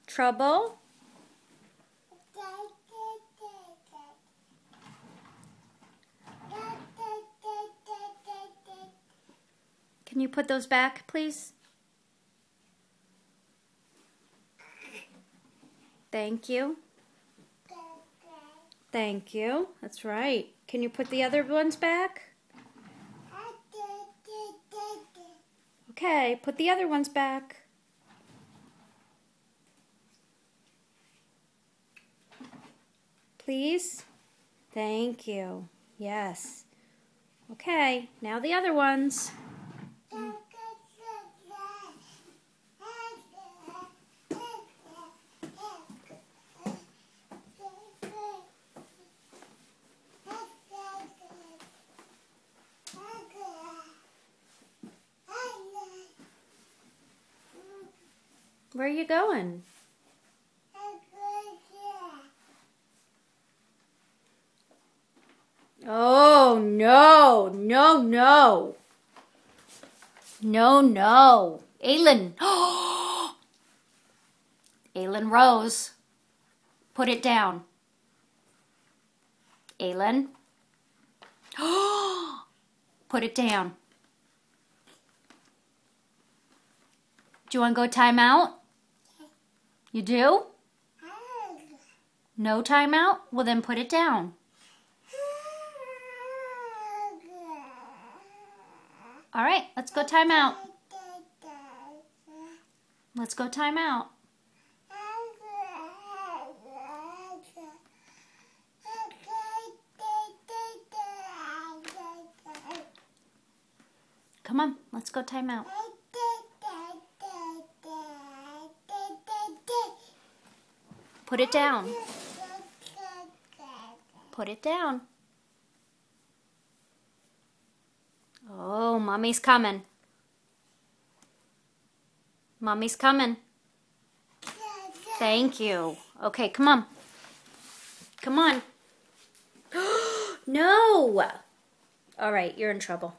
Trouble? Can you put those back, please? Thank you. Thank you. That's right. Can you put the other ones back? Okay, put the other ones back. Please? Thank you. Yes. Okay, now the other ones. Where are you going? Oh, no, no, no. No, no. Aylin. Aylin Rose. Put it down. Aylin. Put it down. Do you want to go time out? You do? No time out? Well, then put it down. All right, let's go time out. Let's go time out. Come on, let's go time out. Put it down. Put it down. Oh, Mommy's coming. Mommy's coming. Thank you. Okay, come on. Come on. No! All right, you're in trouble.